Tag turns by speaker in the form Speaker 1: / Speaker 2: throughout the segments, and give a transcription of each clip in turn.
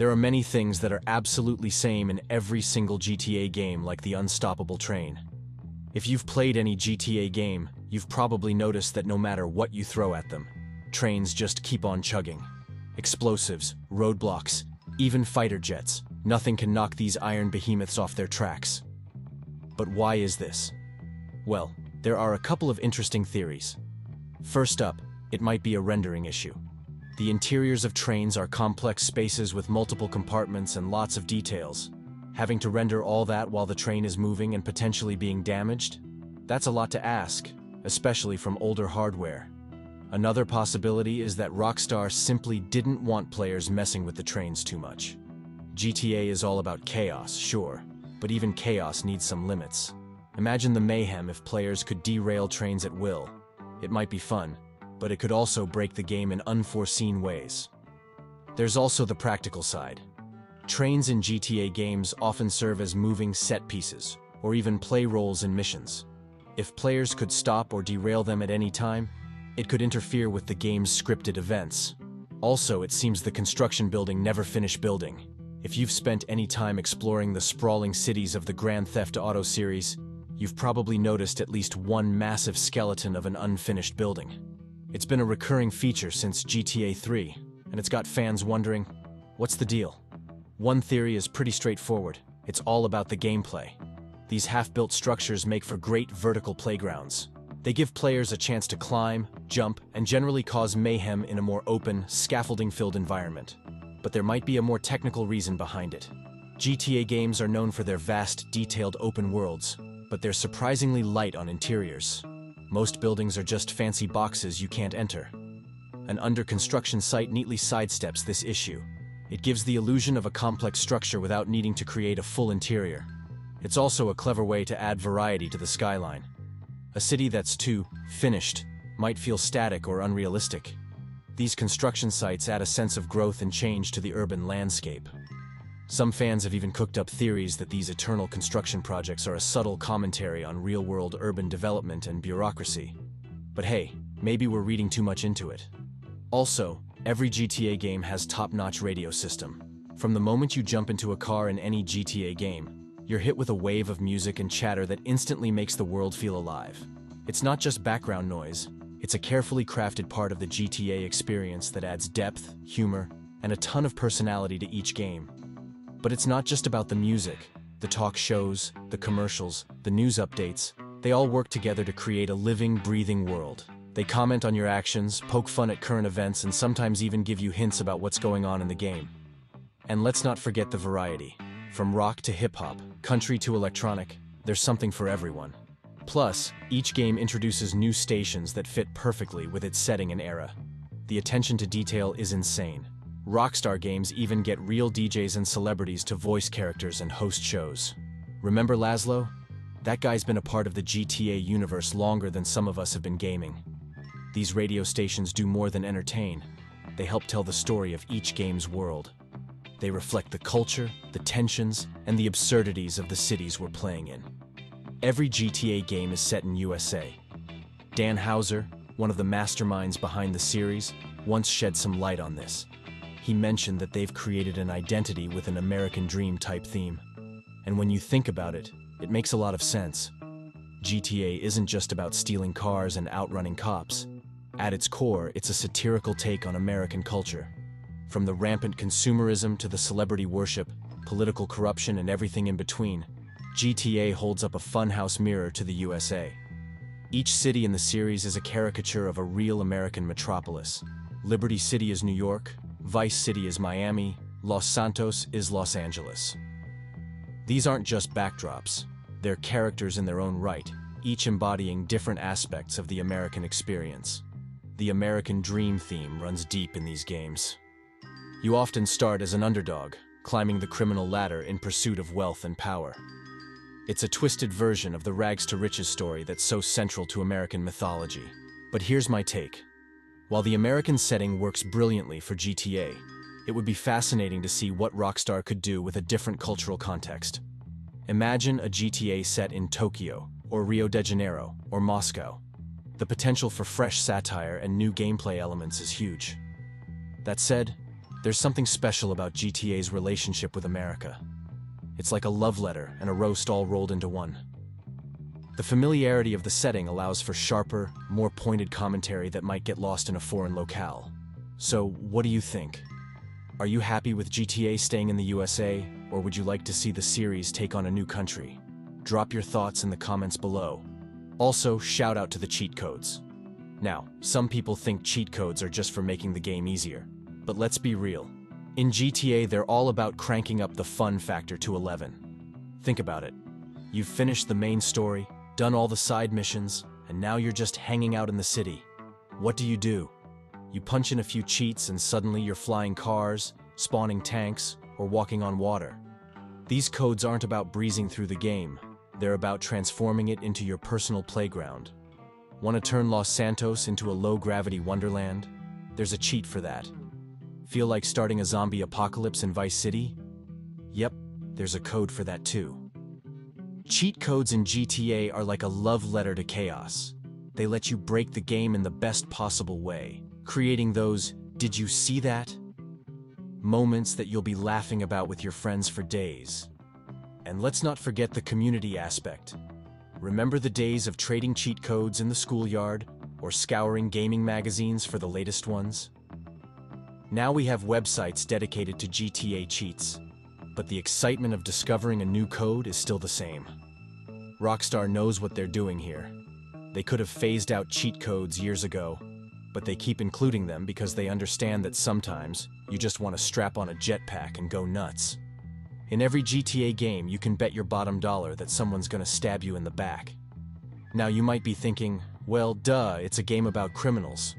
Speaker 1: There are many things that are absolutely same in every single GTA game, like the unstoppable train. If you've played any GTA game, you've probably noticed that no matter what you throw at them, trains just keep on chugging. Explosives, roadblocks, even fighter jets, nothing can knock these iron behemoths off their tracks. But why is this? Well, there are a couple of interesting theories. First up, it might be a rendering issue. The interiors of trains are complex spaces with multiple compartments and lots of details. Having to render all that while the train is moving and potentially being damaged? That's a lot to ask, especially from older hardware. Another possibility is that Rockstar simply didn't want players messing with the trains too much. GTA is all about chaos, sure, but even chaos needs some limits. Imagine the mayhem if players could derail trains at will. It might be fun, but it could also break the game in unforeseen ways. There's also the practical side. Trains in GTA games often serve as moving set pieces, or even play roles in missions. If players could stop or derail them at any time, it could interfere with the game's scripted events. Also, it seems the construction building never finished building. If you've spent any time exploring the sprawling cities of the Grand Theft Auto series, you've probably noticed at least one massive skeleton of an unfinished building. It's been a recurring feature since GTA 3, and it's got fans wondering, what's the deal? One theory is pretty straightforward. It's all about the gameplay. These half-built structures make for great vertical playgrounds. They give players a chance to climb, jump, and generally cause mayhem in a more open, scaffolding-filled environment. But there might be a more technical reason behind it. GTA games are known for their vast, detailed open worlds, but they're surprisingly light on interiors. Most buildings are just fancy boxes you can't enter. An under-construction site neatly sidesteps this issue. It gives the illusion of a complex structure without needing to create a full interior. It's also a clever way to add variety to the skyline. A city that's too finished might feel static or unrealistic. These construction sites add a sense of growth and change to the urban landscape. Some fans have even cooked up theories that these eternal construction projects are a subtle commentary on real-world urban development and bureaucracy. But hey, maybe we're reading too much into it. Also, every GTA game has top-notch radio system. From the moment you jump into a car in any GTA game, you're hit with a wave of music and chatter that instantly makes the world feel alive. It's not just background noise, it's a carefully crafted part of the GTA experience that adds depth, humor, and a ton of personality to each game. But it's not just about the music. The talk shows, the commercials, the news updates, they all work together to create a living, breathing world. They comment on your actions, poke fun at current events, and sometimes even give you hints about what's going on in the game. And let's not forget the variety. From rock to hip-hop, country to electronic, there's something for everyone. Plus, each game introduces new stations that fit perfectly with its setting and era. The attention to detail is insane. Rockstar games even get real DJs and celebrities to voice characters and host shows. Remember Laszlo? That guy's been a part of the GTA universe longer than some of us have been gaming. These radio stations do more than entertain. They help tell the story of each game's world. They reflect the culture, the tensions, and the absurdities of the cities we're playing in. Every GTA game is set in USA. Dan Houser, one of the masterminds behind the series, once shed some light on this. He mentioned that they've created an identity with an American Dream type theme. And when you think about it, it makes a lot of sense. GTA isn't just about stealing cars and outrunning cops. At its core, it's a satirical take on American culture. From the rampant consumerism to the celebrity worship, political corruption, and everything in between, GTA holds up a funhouse mirror to the USA. Each city in the series is a caricature of a real American metropolis. Liberty City is New York, Vice City is Miami, Los Santos is Los Angeles. These aren't just backdrops, they're characters in their own right, each embodying different aspects of the American experience. The American Dream theme runs deep in these games. You often start as an underdog, climbing the criminal ladder in pursuit of wealth and power. It's a twisted version of the rags-to-riches story that's so central to American mythology. But here's my take. While the American setting works brilliantly for GTA, it would be fascinating to see what Rockstar could do with a different cultural context. Imagine a GTA set in Tokyo, or Rio de Janeiro, or Moscow. The potential for fresh satire and new gameplay elements is huge. That said, There's something special about GTA's relationship with America. It's like a love letter and a roast all rolled into one. The familiarity of the setting allows for sharper, more pointed commentary that might get lost in a foreign locale. So, what do you think? Are you happy with GTA staying in the USA, or would you like to see the series take on a new country? Drop your thoughts in the comments below. Also, shout out to the cheat codes. Now, some people think cheat codes are just for making the game easier. But let's be real. In GTA, they're all about cranking up the fun factor to 11. Think about it. You've finished the main story, done all the side missions, and now you're just hanging out in the city. What do? You punch in a few cheats and suddenly you're flying cars, spawning tanks, or walking on water. These codes aren't about breezing through the game. They're about transforming it into your personal playground. Want to turn Los Santos into a low-gravity wonderland? There's a cheat for that. Feel like starting a zombie apocalypse in Vice City? Yep, there's a code for that too. Cheat codes in GTA are like a love letter to chaos. They let you break the game in the best possible way, creating those "did you see that?" moments that you'll be laughing about with your friends for days. And let's not forget the community aspect. Remember the days of trading cheat codes in the schoolyard or scouring gaming magazines for the latest ones? Now we have websites dedicated to GTA cheats, but the excitement of discovering a new code is still the same. Rockstar knows what they're doing here. They could have phased out cheat codes years ago, but they keep including them because they understand that sometimes you just want to strap on a jetpack and go nuts. In every GTA game, you can bet your bottom dollar that someone's gonna stab you in the back. Now you might be thinking, well, duh, it's a game about criminals.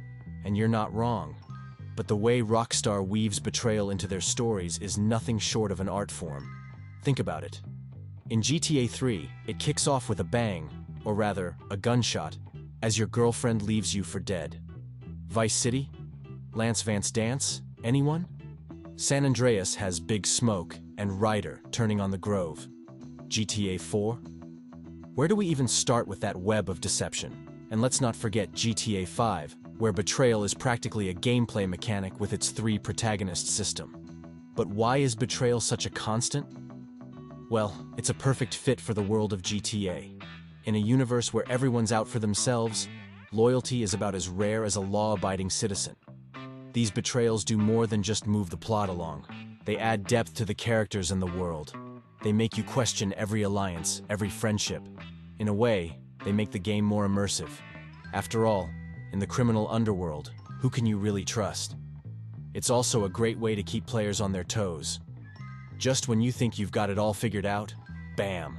Speaker 1: And you're not wrong. But the way Rockstar weaves betrayal into their stories is nothing short of an art form. Think about it. In GTA 3, it kicks off with a bang, or rather, a gunshot, as your girlfriend leaves you for dead. Vice City? Lance Vance Dance? Anyone? San Andreas has Big Smoke and Ryder turning on the Grove. GTA 4? Where do we even start with that web of deception? And let's not forget GTA 5, where betrayal is practically a gameplay mechanic with its 3 protagonist system. But why is betrayal such a constant? Well, it's a perfect fit for the world of GTA. In a universe where everyone's out for themselves, loyalty is about as rare as a law-abiding citizen. These betrayals do more than just move the plot along. They add depth to the characters and the world. They make you question every alliance, every friendship. In a way, they make the game more immersive. After all, in the criminal underworld, who can you really trust? It's also a great way to keep players on their toes. Just when you think you've got it all figured out, bam!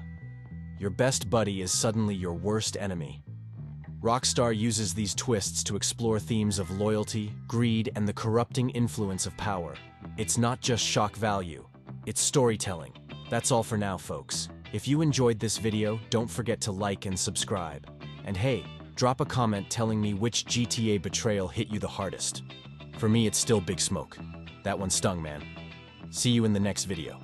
Speaker 1: Your best buddy is suddenly your worst enemy. Rockstar uses these twists to explore themes of loyalty, greed, and the corrupting influence of power. It's not just shock value, it's storytelling. That's all for now, folks. If you enjoyed this video, don't forget to like and subscribe. And hey, drop a comment telling me which GTA betrayal hit you the hardest. For me, it's still Big Smoke. That one stung, man. See you in the next video.